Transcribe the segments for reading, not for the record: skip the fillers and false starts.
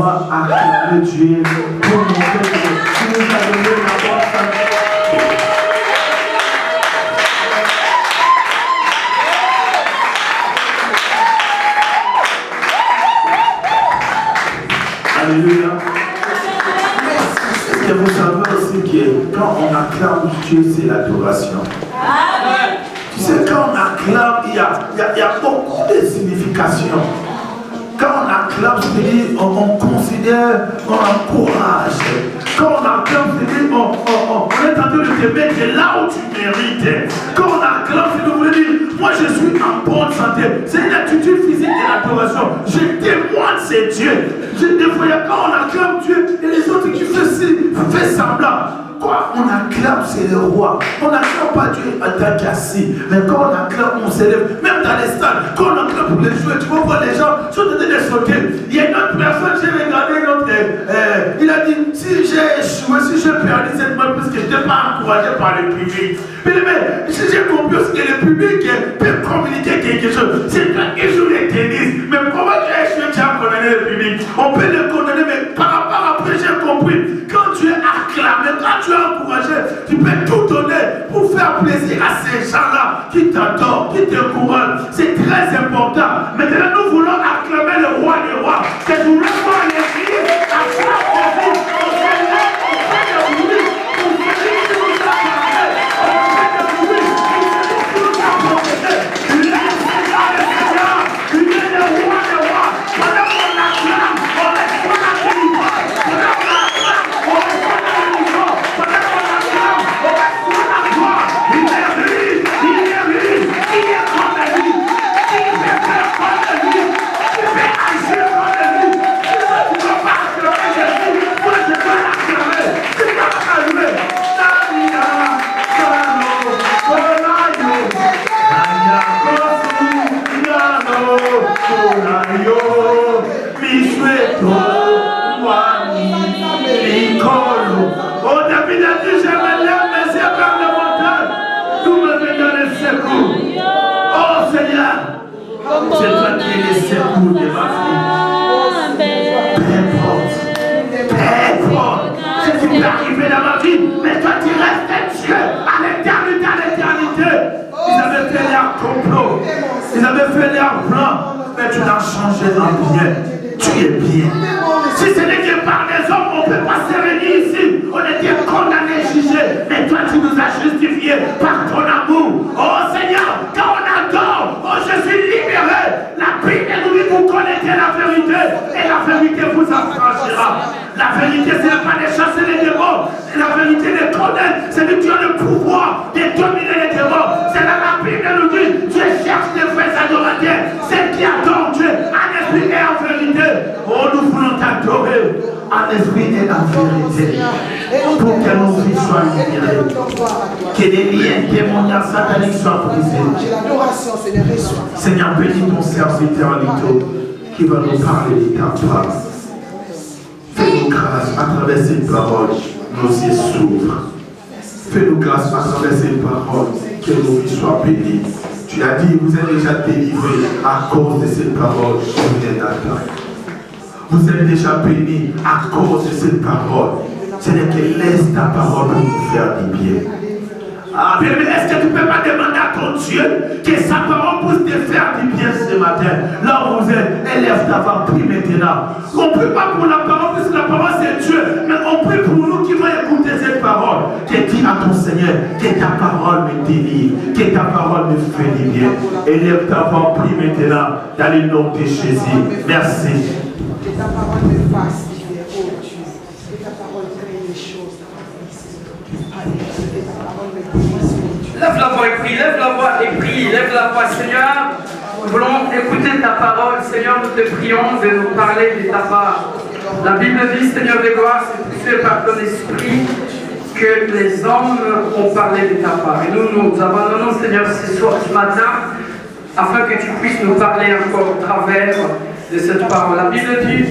va acclamer Dieu pour montrer que tu nous as donné la force. Alléluia. Est-ce que vous savez aussi que quand on acclame Dieu, c'est l'adoration? Tu sais, quand on acclame, il y a beaucoup de significations. Quand on acclame, c'est-à-dire on considère, on encourage. Quand on acclame, c'est-à-dire on est en train de te mettre là où tu mérites. Quand on acclame, c'est-à-dire moi je suis en bonne santé. C'est une attitude physique de l'adoration. Je témoigne, c'est Dieu. Des fois, quand on acclame Dieu et les autres qui font semblant. Quoi, on acclame, c'est le roi. On n'acclame pas Dieu en tant qu'assis. Mais quand on acclame, on s'élève. Même dans les stades, quand on acclame pour les joueurs, tu vas voir les gens sont en train de sauter. Il y a une autre personne, j'ai regardé une autre. Il a dit, si j'ai échoué, si j'ai perdu cette match, parce que je n'étais pas encouragé par le public. Mais si j'ai compris aussi que le public peut communiquer quelque chose. C'est toi qui joues le tennis. Mais comment tu as échoué, tu as condamné le public? On peut le condamner, mais par rapport à après, j'ai compris. Quand tu es acclamé, quand tu es encouragé, tu peux tout donner pour faire plaisir à ces gens-là qui t'adorent, qui t'encouragent. C'est très important. Maintenant, nous voulons acclamer le roi des rois. C'est nous voulons voir l'église à chaque fois. On fait de bruit. On fait de bruit. On fait de bruit. On fait de bruit. Il est le Seigneur des Seigneurs. Il est le roi des rois. Pendant qu'on l'acclame, on laisse pas la victoire. Pendant qu'on l'acclame, on laisse pas la victoire. Pendant qu'on l'acclame, on laisse pas la gloire. Il est riche. Il est riche. Il est comme lui. Il peut faire comme lui. Il peut agir comme lui. Tu ne peux pas acclamer Jésus. Moi, je peux l'acclamer. Tu peux l'acclamer. Oh, David a dit, je me lève mes yeux vers le montagne. Tout me vient donner le secours. Oh Seigneur, c'est toi qui es le secours de ma fille. Peu importe ce qui peut arriver dans ma vie, mais toi tu restes Dieu à l'éternité, à l'éternité. Ils avaient fait leur complot, ils avaient fait leur plan, mais tu l'as changé en bien. Tu es bien. Si ce n'est que par les hommes, on ne peut pas se réunir ici. On était condamnés, jugés. Mais toi, tu nous as justifiés par ton amour. Oh Seigneur, quand on adore, oh je suis libéré. La Bible nous dit, vous connaissez la vérité. Et la vérité vous affranchira. La vérité, ce n'est pas de chasser les démons. La vérité les connaître. C'est que tu as le pouvoir de dominer les démons. C'est là la Bible nous dit, Dieu cherche les vrais adorateurs. Ceux qui adorent Dieu en esprit et en vérité. Oh, nous voulons t'adorer en esprit et en vérité. Pour que nos vies soient libérées. Que les liens démoniaques sataniques soient brisés. Seigneur, bénis ton serviteur Lito qui va nous parler de ta parole. Fais-nous grâce à travers cette parole, nos yeux s'ouvrent. Fais-nous grâce à travers cette parole, que nos vies soient bénies. Tu as dit, vous êtes déjà délivrés à cause de cette parole. Vous êtes d'attaque. Vous êtes déjà bénis à cause de cette parole. Ce n'est que laisse ta parole pour nous faire du bien. Ah, mais est-ce que tu ne peux pas demander à ton Dieu que sa parole puisse te faire du bien ce matin? Là où vous êtes, élève ta voix, prie maintenant. On ne prie pas pour la parole, parce que la parole c'est Dieu. Mais on prie pour nous qui vont écouter cette parole. Que dis à ton Seigneur, que ta parole me délivre, que ta parole me fait du bien. Élève ta voix, prie maintenant, dans le nom de Jésus. Merci. Que ta parole me fasse libérer, oh Dieu. Que ta parole crée les choses dans ma vie. Alléluia. Que ta parole me guérisse, oh Dieu. Lève la voix et prie, lève la voix et prie, lève la voix, Seigneur. Nous voulons écouter ta parole, Seigneur, nous te prions de nous parler de ta part. La Bible dit, Seigneur de gloire, c'est poussé par ton esprit que les hommes ont parlé de ta part. Et nous nous abandonnons, Seigneur, ce matin, afin que tu puisses nous parler encore au travers de cette parole. La Bible dit,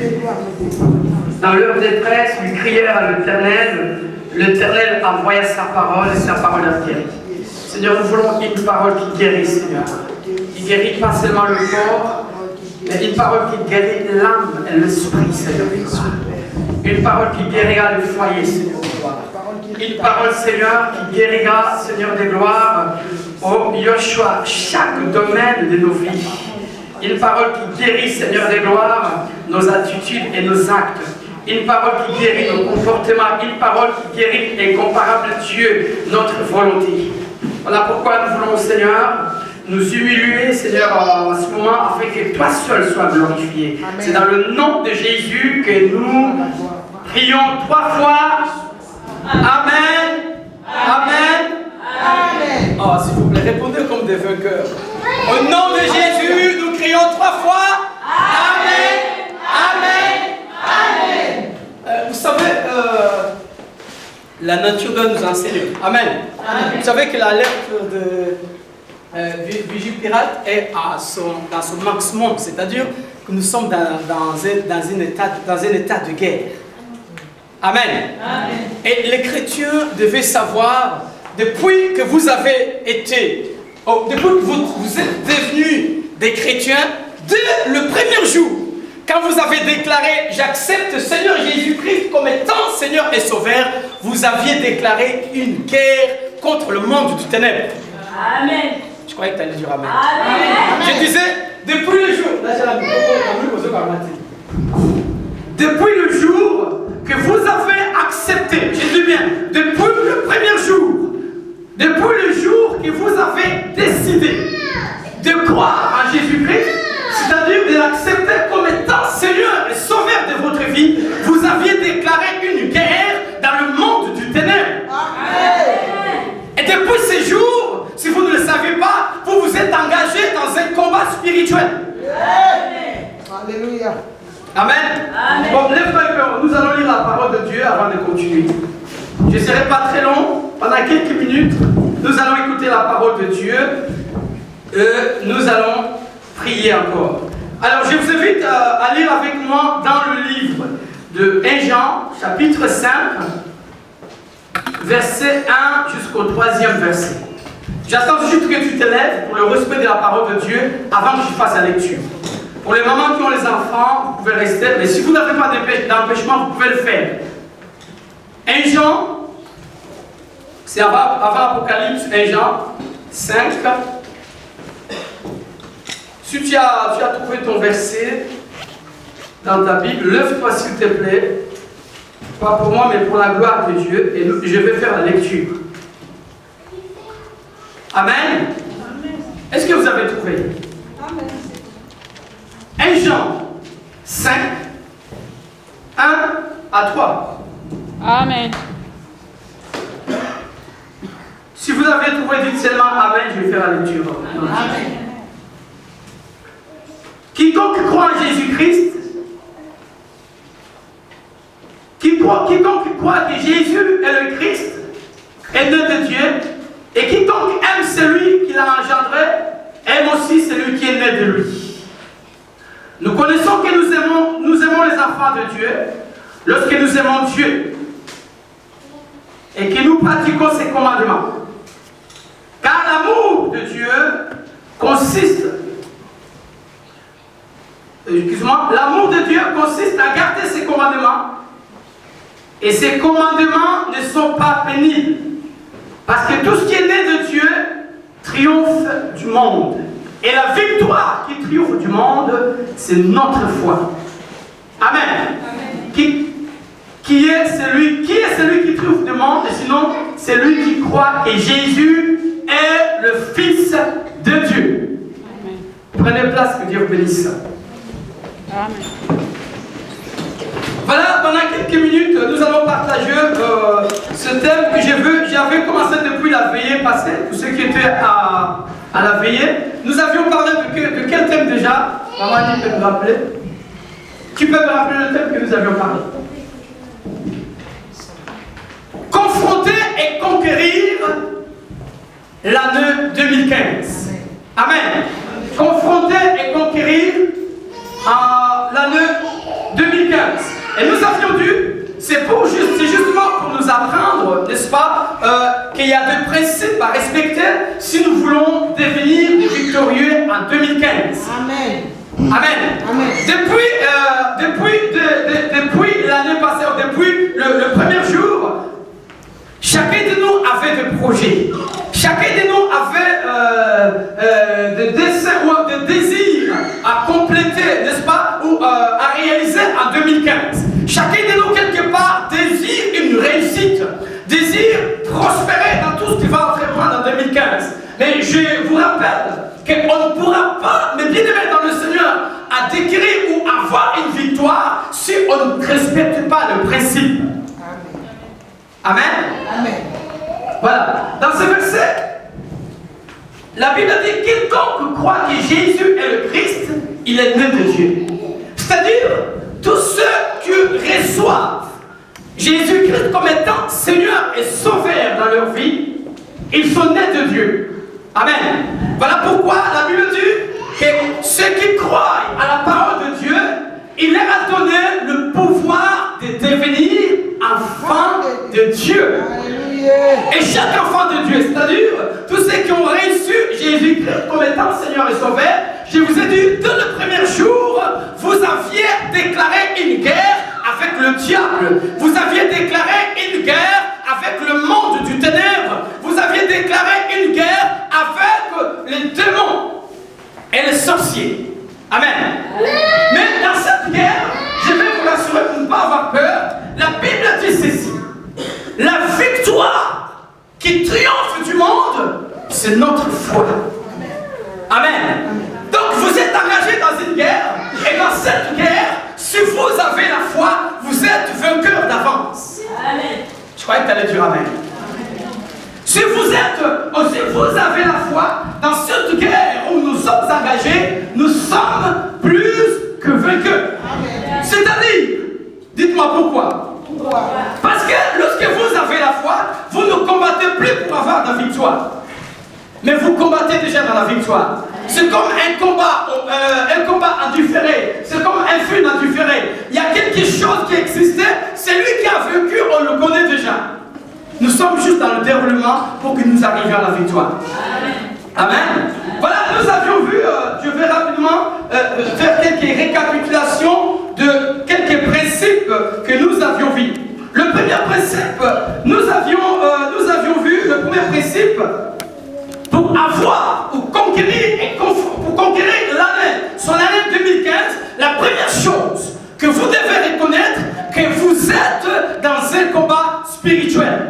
dans leur détresse, ils crièrent à l'Éternel. L'Éternel envoya sa parole et sa parole a guéri. Seigneur, nous voulons une parole qui guérit, Seigneur. Qui guérit pas seulement le corps, mais une parole qui guérit l'âme et l'esprit, Seigneur de gloire. Une parole qui guérira le foyer, Seigneur de gloire. Une parole, Seigneur, qui guérira, Seigneur de gloire, oh Yoshua, chaque domaine de nos vies. Une parole qui guérit, Seigneur de gloire, nos attitudes et nos actes. Une parole qui guérit nos comportements. Une parole qui guérit incomparable Dieu, notre volonté. Voilà pourquoi nous voulons, Seigneur, nous humilier, Seigneur, en ce moment, afin que toi seul sois glorifié. C'est dans le nom de Jésus que nous prions 3 fois. Amen. Amen. Amen. Oh, s'il vous plaît, répondez comme des vainqueurs. Au nom de Jésus, nous crions 3 fois. Amen. Amen. Amen. Vous savez, la nature doit nous enseigner. Amen. Amen. Vous savez que l'alerte de Vigipirate est dans son maximum, c'est-à-dire que nous sommes dans un état de guerre. Amen. Amen. Et les chrétiens devaient savoir, depuis que vous avez été, depuis que vous êtes devenus des chrétiens, dès le premier jour, quand vous avez déclaré « J'accepte Seigneur Jésus-Christ comme étant Seigneur et Sauveur », vous aviez déclaré une guerre contre le monde du ténèbre. Amen. Je croyais que tu allais dire Amen. Amen. Je disais, depuis le jour, depuis le jour que vous avez accepté, je dis bien, depuis le premier jour, depuis le jour que vous avez décidé de croire en Jésus-Christ, c'est-à-dire de l'accepter comme étant Seigneur et Sauveur de votre vie, vous aviez déclaré une guerre dans le monde du ténèbre. Et depuis ces jours, si vous ne le savez pas, vous vous êtes engagé dans un combat spirituel. Alléluia. Amen. Amen. Bon, lève-toi un peu. Nous allons lire la parole de Dieu avant de continuer. Je ne serai pas très long. Pendant quelques minutes, nous allons écouter la parole de Dieu. Nous allons prier encore. Alors, je vous invite à lire avec moi dans le livre de 1 Jean, chapitre 5, verset 1 jusqu'au 3e verset. J'attends juste que tu te lèves pour le respect de la parole de Dieu avant que je fasse la lecture. Pour les mamans qui ont les enfants, vous pouvez rester, mais si vous n'avez pas d'empêchement, vous pouvez le faire. 1 Jean, c'est avant Apocalypse, 1 Jean 5. Si tu as trouvé ton verset dans ta Bible, lève-toi s'il te plaît. Pas pour moi, mais pour la gloire de Dieu. Et je vais faire la lecture. Amen. Amen. Est-ce que vous avez trouvé? Amen. 1 Jean 5, 1 à 3. Amen. Si vous avez trouvé, dites seulement Amen, je vais faire la lecture. Amen. Quiconque croit en Jésus-Christ, quiconque croit que Jésus est le Christ, est né de Dieu, et quiconque aime celui qui l'a engendré, aime aussi celui qui est né de lui. Nous connaissons que nous aimons les enfants de Dieu lorsque nous aimons Dieu et que nous pratiquons ses commandements. Car l'amour de Dieu consiste, l'amour de Dieu consiste à garder ses commandements, et ses commandements ne sont pas pénibles, parce que tout ce qui est né de Dieu triomphe du monde. Et la victoire qui triomphe du monde, c'est notre foi. Amen. Amen. Qui est celui qui triomphe du monde, sinon c'est lui qui croit que Jésus est le Fils de Dieu. Amen. Prenez place, que Dieu vous bénisse. Amen. Voilà, pendant quelques minutes, nous allons partager ce thème que j'avais commencé depuis la veillée passée, pour ceux qui étaient à la veillée. Nous avions parlé de quel thème déjà? Maman peut me rappeler. Tu peux me rappeler le thème que nous avions parlé? Confronter et conquérir l'année 2015. Amen. Confronter et conquérir l'année 2015. Et nous avions dû, c'est justement pour nous apprendre, n'est-ce pas, qu'il y a des principes à respecter si nous voulons devenir des victorieux en 2015. Amen. Amen. Depuis l'année passée, depuis le premier jour, chacun de nous avait des projets. Chacun de nous avait des desseins ou des désirs à compléter, n'est-ce pas, ou à réaliser en 2015. Chacun de nous, quelque part, désire une réussite, désire prospérer dans tout ce qu'il va entreprendre en 2015. Mais je vous rappelle qu'on ne pourra pas, mais bien aimé dans le Seigneur, à décrire ou avoir une victoire si on ne respecte pas le principe. Amen. Amen. Voilà. Dans ce verset, la Bible dit quiconque croit que Jésus est le Christ, il est né de Dieu. C'est-à-dire, tous ceux qui reçoivent Jésus-Christ comme étant Seigneur et Sauveur dans leur vie, ils sont nés de Dieu. Amen. Voilà pourquoi la Bible dit que ceux qui croient à la parole de Dieu, il leur a donné le pouvoir de devenir enfants de Dieu. Et chaque enfant de Dieu, c'est-à-dire tous ceux qui ont reçu Jésus-Christ comme étant Seigneur et Sauveur, je vous ai dit, dès le premier jour, vous aviez déclaré une guerre avec le diable. Vous aviez déclaré une guerre avec le monde du ténèbre. Vous aviez déclaré une guerre avec les démons et les sorciers. Amen. Mais dans cette guerre, je vais vous rassurer pour ne pas avoir peur, la Bible dit ceci. La victoire qui triomphe du monde, c'est notre foi. Amen. Donc vous êtes engagé dans une guerre, et dans cette guerre, si vous avez la foi, vous êtes vainqueur d'avance. Amen. Je croyais que tu allais dire Amen. Si vous avez la foi, dans cette guerre où nous sommes engagés, nous sommes plus que vainqueurs. C'est-à-dire, dites-moi pourquoi. Parce que lorsque vous avez la foi, vous ne combattez plus pour avoir la victoire. Mais vous combattez déjà dans la victoire. C'est comme un combat en différé. C'est comme un film en différé. Il y a quelque chose qui existait. C'est lui qui a vaincu, on le connaît déjà. Nous sommes juste dans le déroulement pour que nous arrivions à la victoire. Amen. Voilà, nous avions vu, je vais rapidement faire quelques récapitulations de quelques principes que nous avions vus. Le premier principe, nous avions vu le premier principe pour avoir ou conquérir l'année, son année 2015. La première chose que vous devez reconnaître, que vous êtes dans un combat spirituel.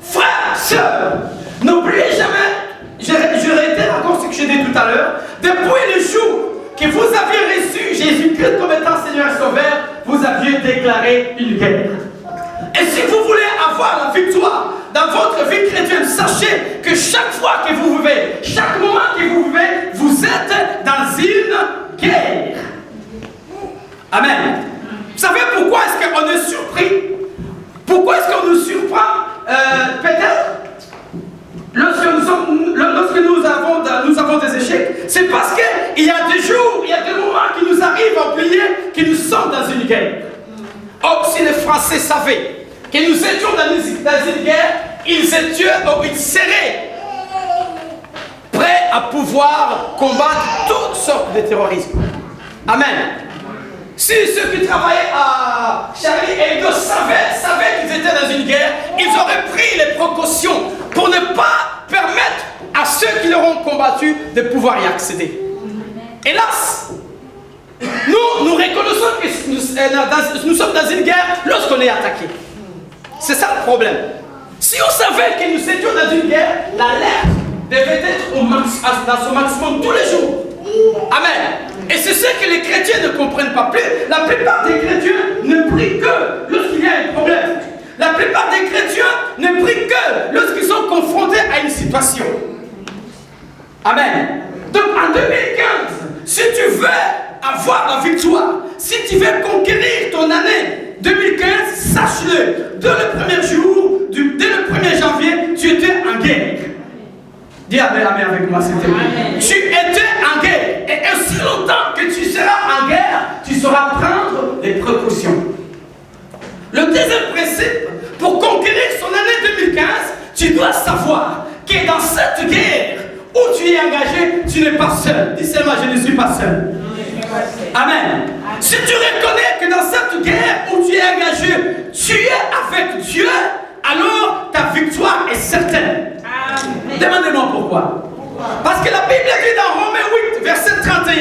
Frères, sœurs, n'oubliez jamais, je réitère encore ce que j'ai dit tout à l'heure, depuis le jour que vous aviez reçu Jésus-Christ comme étant Seigneur et Sauveur, vous aviez déclaré une guerre. Et si vous voulez avoir la victoire dans votre vie chrétienne, sachez que chaque fois que vous vivez, chaque moment que vous vivez, vous êtes dans une guerre. Amen. Vous savez pourquoi est-ce qu'on est surpris? Pourquoi est-ce qu'on nous surprend peut-être lorsque nous avons des échecs? C'est parce qu'il y a des jours, il y a des moments qui nous arrivent à oublier que nous sommes dans une guerre. Oh, si les Français savaient que nous étions dans une guerre, ils seraient prêts à pouvoir combattre toutes sortes de terrorisme. Amen. Si ceux qui travaillaient à Charlie Hebdo savaient qu'ils étaient dans une guerre, ils auraient pris les précautions pour ne pas permettre à ceux qui leur ont combattu de pouvoir y accéder. Hélas, nous reconnaissons que nous sommes dans une guerre lorsqu'on est attaqué. C'est ça le problème. Si on savait que nous étions dans une guerre, l'alerte devait être dans son maximum tous les jours. Amen. Et c'est ce que les chrétiens ne comprennent pas. La plupart des chrétiens ne prient que lorsqu'il y a un problème. La plupart des chrétiens ne prient que lorsqu'ils sont confrontés à une situation. Amen. Donc en 2015, si tu veux avoir la victoire, si tu veux conquérir ton année 2015, sache-le, dès le premier jour, dès le 1er janvier, tu étais en guerre. Dis Amen avec moi, s'il te plaît. Tu étais en guerre. Et aussi longtemps que tu seras en guerre, tu sauras prendre des précautions. Le deuxième principe, pour conquérir son année 2015, tu dois savoir que dans cette guerre où tu es engagé, tu n'es pas seul. Dis seulement, je ne suis pas seul. Amen. Si tu reconnais que dans cette guerre où tu es engagé, tu es avec Dieu, alors ta victoire est certaine. Demandez-moi pourquoi. Parce que la Bible dit dans Romains 8, verset 31,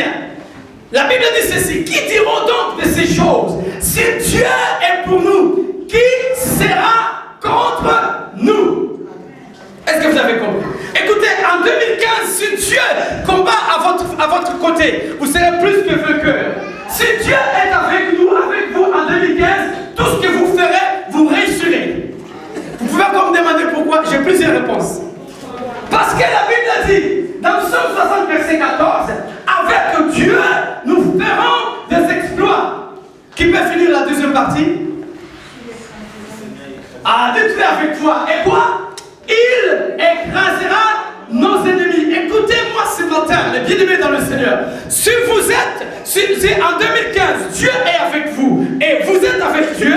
la Bible dit ceci: qui diront donc de ces choses? Si Dieu est pour nous, qui sera contre nous? Est-ce que vous avez compris? Écoutez, en 2015, si Dieu combat à votre côté, vous serez plus que vainqueur. Si Dieu est avec nous, avec vous en 2015, tout ce que vous ferez, vous réussirez. Vous pouvez encore me demander pourquoi? J'ai plusieurs réponses. Parce que la Bible dit, dans Psaume 60, verset 14, avec Dieu, nous ferons des exploits. Qui peut finir la deuxième partie? Ah, dites-le avec toi. Et quoi? Il écrasera nos ennemis. Écoutez-moi ce matin, les bien-aimés dans le Seigneur. Si en 2015, Dieu est avec vous et vous êtes avec Dieu,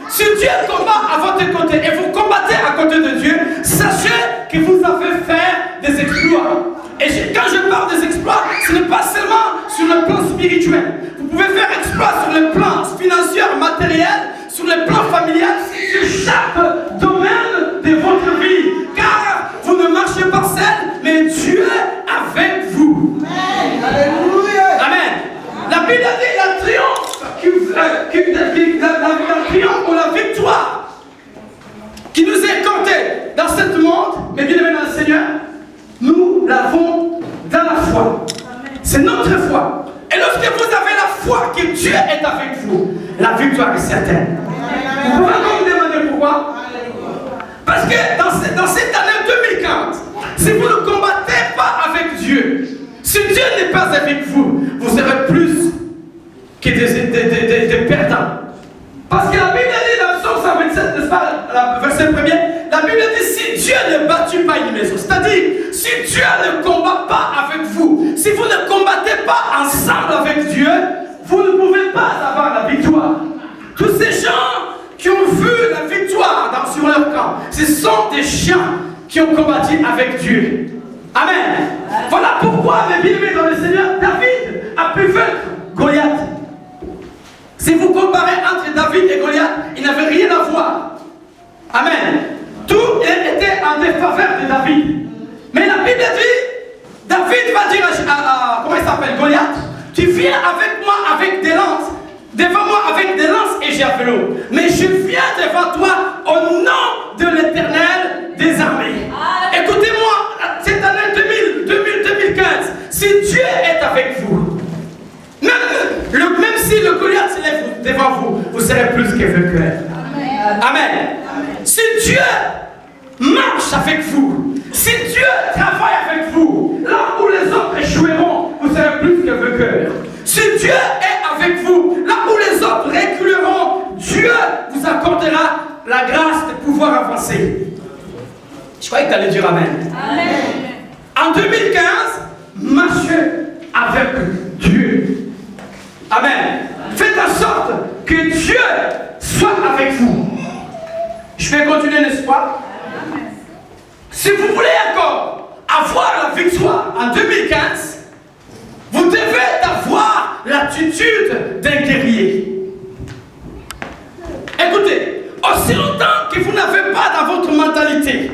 si Dieu combat à votre côté et vous combattez à côté de Dieu, sachez que vous avez fait des exploits. Et quand je parle des exploits, ce n'est pas seulement sur le plan spirituel. Vous pouvez faire exploit sur le plan financier, matériel, sur le plan familial, sur chaque domaine de votre vie. Car vous ne marchez pas seul, mais Dieu est avec vous. Alléluia. Amen. La Bible dit la triomphe ou la victoire qui nous est comptée dans ce monde, mais bien aimé dans le Seigneur, nous l'avons dans la foi. C'est notre foi. Et lorsque vous avez la foi que Dieu est avec vous, la victoire est certaine. Vous pouvez encore me demander pourquoi? Parce que dans cette année 2015, si vous ne combattez pas avec Dieu, si Dieu n'est pas avec vous, vous serez plus que des perdants. Parce que la Bible dit dans Psaume 127, n'est-ce pas, verset 1er, la Bible dit si Dieu ne bâtit pas une maison, c'est-à-dire si Dieu ne combat pas avec vous, si vous ne combattez pas ensemble avec Dieu, vous ne pouvez pas avoir la victoire. Tous ces gens qui ont vu la victoire sur leur camp, ce sont des gens qui ont combattu avec Dieu. Amen. Voilà pourquoi, mes bien-aimés dans le Seigneur, David a pu vaincre Goliath. Si vous comparez entre David et Goliath, il n'avait rien à voir. Amen. Tout était en défaveur de David. Mais la Bible dit, David va dire à comment il s'appelle, Goliath, tu viens avec moi avec des lances, devant moi avec des lances et javelots. Mais je viens devant toi au nom de l'Éternel des armées. Écoutez-moi, cette année 2015, si Dieu est avec vous, même si le Goliath se lève devant vous, vous serez plus que vainqueur. Amen. Si Dieu marche avec vous, si Dieu travaille avec vous, là où les autres échoueront, vous serez plus que vainqueur. Si Dieu est avec vous, là où les autres reculeront, Dieu vous accordera la grâce de pouvoir avancer. Je croyais que tu allais dire Amen. Amen. En 2015, marchez avec Dieu. Amen. Faites en sorte que Dieu soit avec vous. Je vais continuer, n'est-ce pas? Si vous voulez encore avoir la victoire en 2015, vous devez avoir l'attitude d'un guerrier. Écoutez, aussi longtemps que vous n'avez pas dans votre mentalité,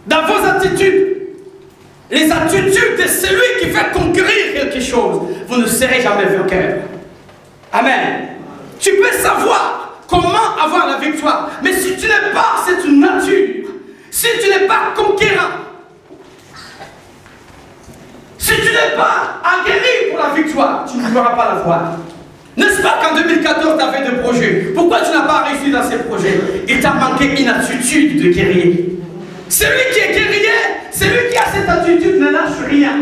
dans vos attitudes, les attitudes de celui qui veut conquérir quelque chose, vous ne serez jamais vainqueur. Amen. Tu peux savoir comment avoir la victoire, mais si tu n'es pas cette nature, si tu n'es pas conquérant, si tu n'es pas aguerri pour la victoire, tu ne pourras pas la voir. N'est-ce pas qu'en 2014 tu avais des projets? Pourquoi tu n'as pas réussi dans ces projets? Il t'a manqué une attitude de guerrier. Celui qui est guerrier, celui qui a cette attitude ne lâche rien.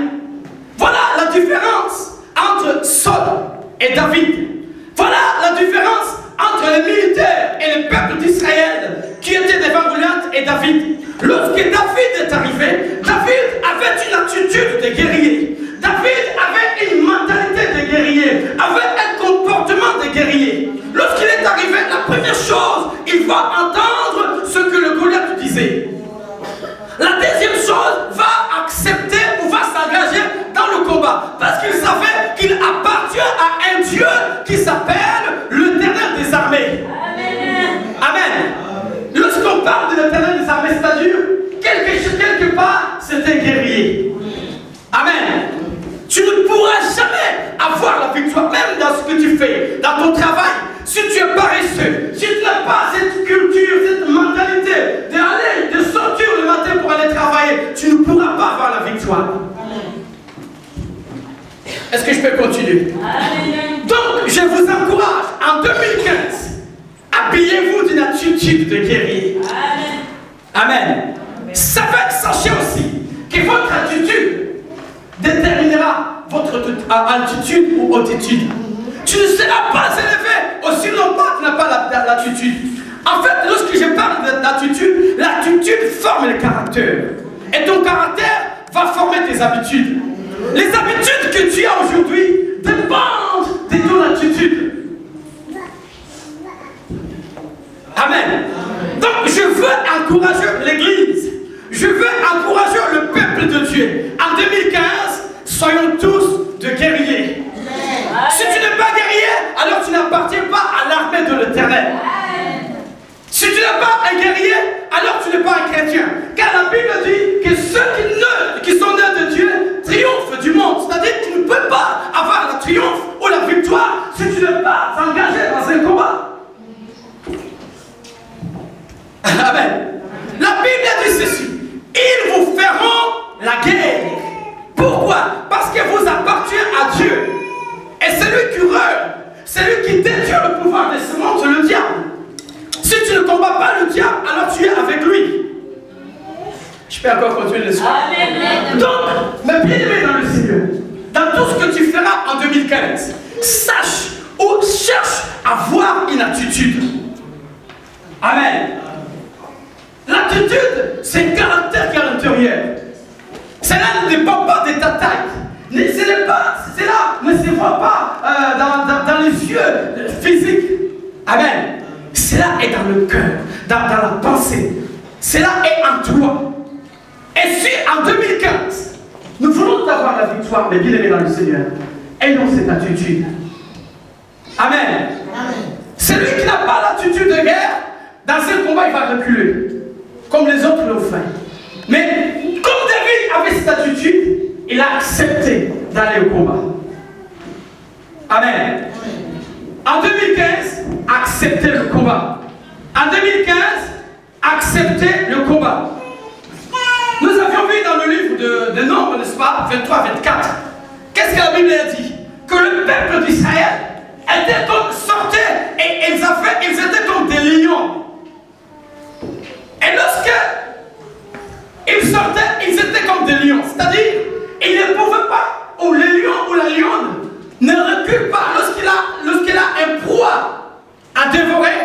Voilà la différence entre Saul et David. Voilà la différence entre les militaires et le peuple d'Israël qui étaient devant Goliath et David. Lorsque David est arrivé, David avait une attitude de guerrier. David avait une mentalité de guerrier, avait un comportement de guerrier. Lorsqu'il est arrivé, la première chose, il va entendre ce que le Goliath disait. La deuxième chose, va accepter victoire. Parce qu'il savait qu'il appartient à un Dieu qui s'appelle l'Éternel des armées. Amen. Lorsqu'on parle de l'Éternel des armées, c'est-à-dire, quelque part, c'est un guerrier. Amen. Tu ne pourras jamais avoir la victoire, même dans ce que tu fais, dans ton travail. Si tu es paresseux, si tu n'as pas cette culture, cette mentalité de sortir le matin pour aller travailler, tu ne pourras pas avoir la victoire. Est-ce que je peux continuer? Donc, je vous encourage, en 2015, habillez-vous d'une attitude de guerrier. Amen. Sachez aussi que votre attitude déterminera votre altitude ou altitude. Tu ne seras pas élevé aussi longtemps que tu n'as pas l'attitude. En fait, lorsque je parle d'attitude, l'attitude forme le caractère. Et ton caractère va former tes habitudes. Les habitudes que tu as aujourd'hui dépendent de ton attitude. Amen. Donc, je veux encourager l'Église. Je veux encourager le peuple de Dieu. En 2015, soyons tous de guerriers. Si tu n'es pas guerrier, alors tu n'appartiens pas à l'armée de l'Éternel. Si tu n'es pas un guerrier, alors tu n'es pas un chrétien. Car la Bible dit que ceux qui sont nés de Dieu triomphent du monde. C'est-à-dire que tu ne peux pas avoir le triomphe ou la victoire si tu n'es pas engagé dans un combat. Amen. La Bible dit ceci. Ils vous feront la guerre. Pourquoi? Parce que vous appartenez à Dieu. Et celui qui règne, celui qui détient le pouvoir de ce monde, c'est le diable. Si tu ne combats pas le diable, alors tu es avec lui. Je peux encore continuer le soir. Donc, mes bien-aimés dans le Seigneur, dans tout ce que tu feras en 2015, sache ou cherche à avoir une attitude. Amen. L'attitude, c'est le caractère qui est à l'intérieur. Cela ne dépend pas de ta taille. Cela ne se voit pas dans les yeux physiques. Amen. Cela est dans le cœur, dans la pensée. Cela est en toi. Et si en 2015, nous voulons avoir la victoire, mais bien aimés dans le Seigneur, ayons cette attitude. Amen. Celui qui n'a pas l'attitude de guerre, dans ce combat, il va reculer. Comme les autres l'ont fait. Mais comme David avait cette attitude, il a accepté d'aller au combat. Amen. En 2015, acceptez le combat. En 2015, acceptez le combat. Nous avions vu dans le livre de Nombres, n'est-ce pas, 23-24, qu'est-ce que la Bible a dit? Que le peuple d'Israël était comme sortait et ils étaient comme des lions. Et lorsque ils sortaient, ils étaient comme des lions. C'est-à-dire, ils ne pouvaient pas, ou le lion ou la lionne ne recule pas lorsqu'il a un proie à dévorer.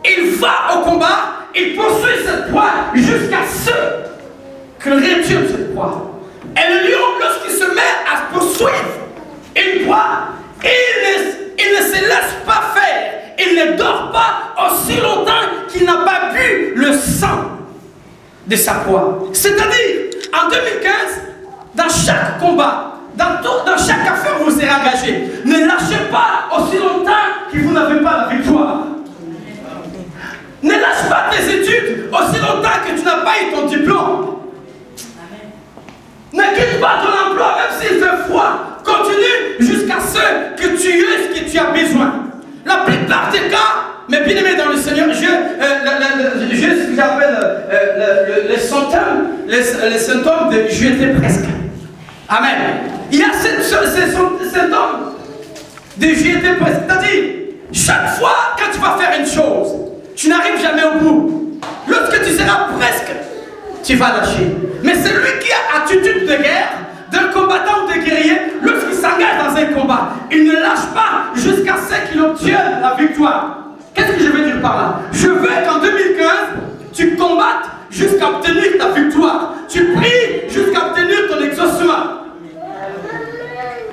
Il va au combat, il poursuit cette proie jusqu'à ce qu'il retire cette proie. Et le lion, lorsqu'il se met à poursuivre une proie, il ne se laisse pas faire. Il ne dort pas aussi longtemps qu'il n'a pas bu le sang de sa proie. C'est-à-dire, en 2015, dans chaque combat, dans chaque affaire où vous serez engagé, ne lâchez pas aussi longtemps que vous n'avez pas la victoire. Ne lâche pas tes études aussi longtemps que tu n'as pas eu ton diplôme. Ne quitte pas ton emploi même s'il fait froid. Continue jusqu'à ce que tu aies ce que tu as besoin. La plupart des cas, mais bien aimé dans le Seigneur, j'ai ce que j'appelle les symptômes de j'y étais presque. Amen. Il y a ces symptômes de j'y étais presque. C'est-à-dire, chaque fois que tu vas faire une chose, tu n'arrives jamais au bout. Lorsque tu seras presque, tu vas lâcher. Mais celui qui a attitude de guerre, d'un combattant ou de guerrier, lorsqu'il s'engage dans un combat, il ne lâche pas jusqu'à ce qu'il obtienne la victoire. Qu'est-ce que je veux dire par là? Je veux qu'en 2015, tu combattes jusqu'à obtenir ta victoire. Tu pries jusqu'à obtenir ton exaucement.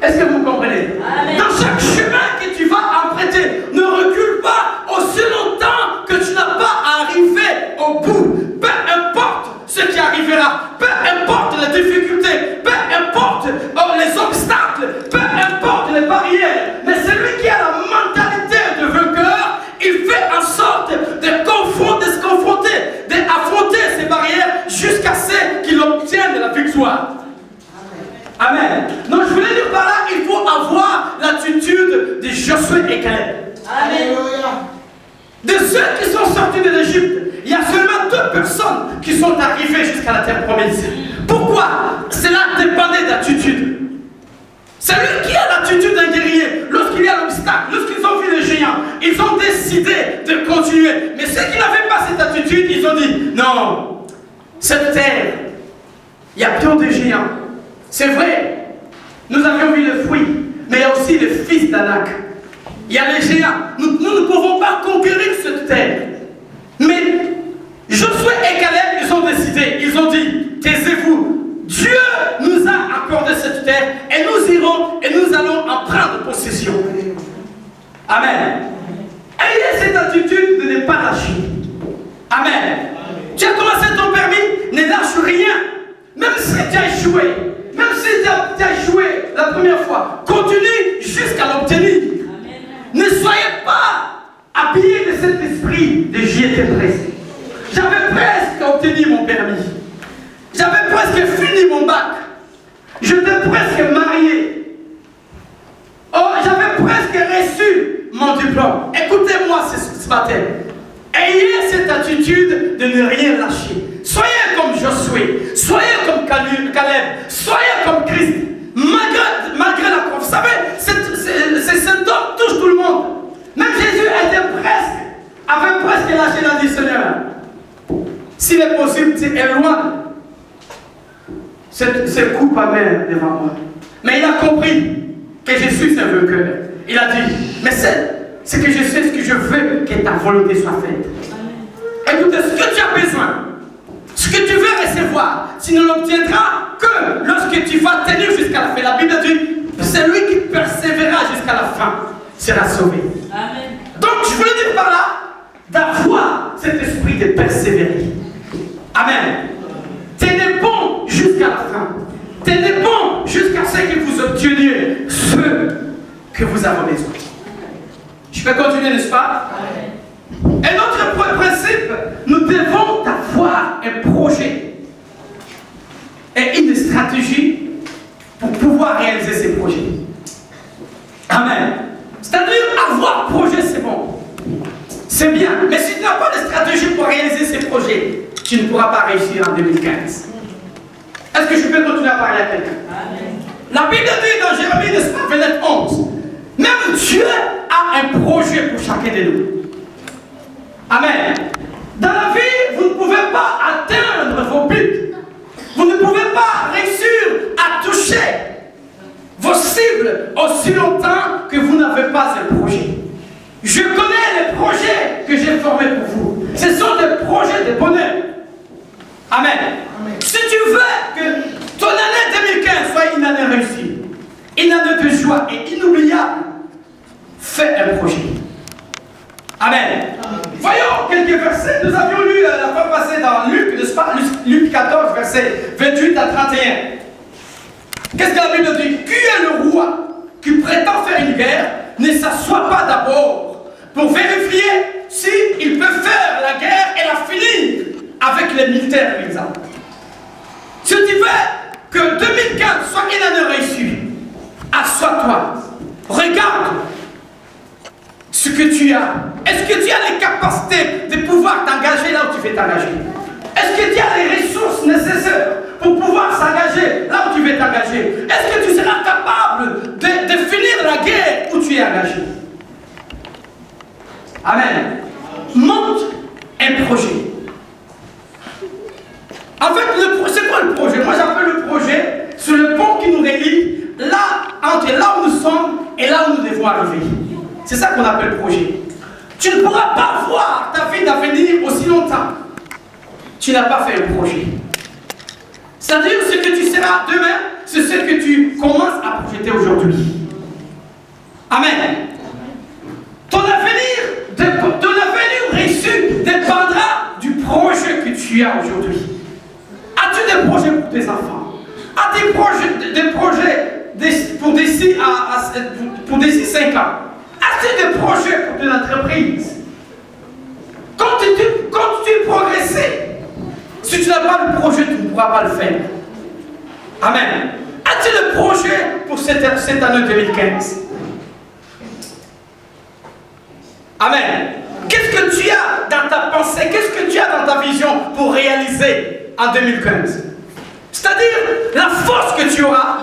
Est-ce que vous comprenez? Amen. Dans chaque chemin que tu vas emprunter, ne recule pas aussi longtemps que tu n'as pas arrivé au bout. Peu importe ce qui arrivera, peu importe les difficultés, peu importe les obstacles l'attitude de Josué et Caleb. Alléluia. De ceux qui sont sortis de l'Égypte, il y a seulement 2 personnes qui sont arrivées jusqu'à la terre promise. Pourquoi? Cela dépendait d'attitude. Celui qui a l'attitude d'un guerrier, lorsqu'il y a l'obstacle, lorsqu'ils ont vu les géants, ils ont décidé de continuer. Mais ceux qui n'avaient pas cette attitude, ils ont dit, non, cette terre, il y a plein de géants. C'est vrai, nous avions vu le fruit, mais il y a aussi le fils d'Anak. Il y a les géants. Nous ne pouvons pas conquérir cette terre. Mais Josué et Caleb, ils ont décidé, ils ont dit, taisez-vous. Dieu nous a accordé cette terre et nous irons et nous allons en prendre possession. Amen. Ayez cette attitude de ne pas lâcher. Amen. Tu as commencé ton permis, ne lâche rien. Même si tu as échoué, même si tu as échoué la première fois, continue jusqu'à l'obtenir. Ne soyez pas habillés de cet esprit de j'y étais presque. J'avais presque obtenu mon permis. J'avais presque fini mon bac. J'étais presque marié. Oh, j'avais presque reçu mon diplôme. Écoutez-moi ce matin. Ayez cette attitude de ne rien lâcher. Soyez comme Josué. Soyez comme Caleb. Soyez comme Christ. Malgré la croix. Vous savez, cet homme touche tout le monde. Même Jésus avait presque lâché la vie, Seigneur. S'il est possible, tu éloignes cette coupe amère devant moi. Mais il a compris que je suis un vainqueur. Il a dit, mais c'est que je sais ce que je veux, que ta volonté soit faite. Écoute, ce que tu as besoin, ce que tu veux recevoir, tu ne l'obtiendras que lorsque tu vas tenir jusqu'à la fin. La Bible dit, celui qui persévérera jusqu'à la fin sera sauvé. Amen. Donc je voulais dire par là, d'avoir cet esprit de persévérer. Amen. Tenez bon jusqu'à la fin. Tenez bon jusqu'à ce que vous obteniez ce que vous avez besoin. Je peux continuer, n'est-ce pas? Amen. Un autre principe, nous devons avoir un projet et une stratégie pour pouvoir réaliser ces projets. Amen. C'est-à-dire, avoir projet, c'est bon. C'est bien. Mais si tu n'as pas de stratégie pour réaliser ces projets, tu ne pourras pas réussir en 2015. Est-ce que je peux continuer à parler à quelqu'un? La Bible dit dans Jérémie 29:11, même Dieu a un projet pour chacun de nous. Amen. Dans la vie, vous ne pouvez pas atteindre vos buts. Vous ne pouvez pas réussir à toucher vos cibles aussi longtemps que vous n'avez pas un projet. Je connais les projets que j'ai formés pour vous. Ce sont des projets de bonheur. Amen. Amen. Si tu veux que ton année 2015 soit une année réussie, une année de joie et inoubliable, fais un projet. Amen. Amen. Voyons quelques versets. Nous avions lu la fois passée dans Luc, n'est-ce pas? Luc 14, versets 28 à 31. Qu'est-ce que la Bible dit? Qui est le roi qui prétend faire une guerre ne s'assoit pas d'abord pour vérifier s'il peut faire la guerre et la finir avec les militaires qu'ils ont. Si tu veux que 2015 soit une année réussie, assois-toi, regarde ce que tu as. Est-ce que tu as les capacités de pouvoir t'engager là où tu veux t'engager? Est-ce que tu as les ressources nécessaires pour pouvoir s'engager là où tu veux t'engager? Est-ce que tu seras capable de finir la guerre où tu es engagé? Amen. Monte un projet. En fait, c'est quoi le projet? Moi j'appelle le projet, c'est le pont qui nous relie entre là où nous sommes et là où nous devons arriver. C'est ça qu'on appelle projet. Tu ne pourras pas voir ta vie d'avenir aussi longtemps. Tu n'as pas fait un projet. C'est-à-dire ce que tu seras demain, c'est ce que tu commences à projeter aujourd'hui. Amen. Ton avenir réussi dépendra du projet que tu as aujourd'hui. As-tu des projets pour tes enfants? As-tu des projets pour d'ici 5 ans? As-tu des projets pour ton entreprise? Continue de progresser. Si tu n'as pas le projet, tu ne pourras pas le faire. Amen. As-tu le projet pour cette année 2015? Amen. Qu'est-ce que tu as dans ta pensée? Qu'est-ce que tu as dans ta vision pour réaliser en 2015? C'est-à-dire la force que tu auras,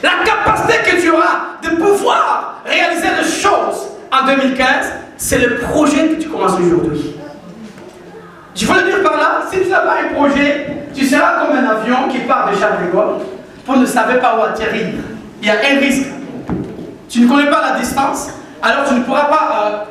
la capacité que tu auras de pouvoir réaliser les choses en 2015, c'est le projet que tu commences aujourd'hui. Je veux le dire par là, si tu n'as pas un projet, tu seras comme un avion qui part de Charles de Gaulle pour ne savoir pas où atterrir. Il y a un risque. Tu ne connais pas la distance, alors tu ne pourras pas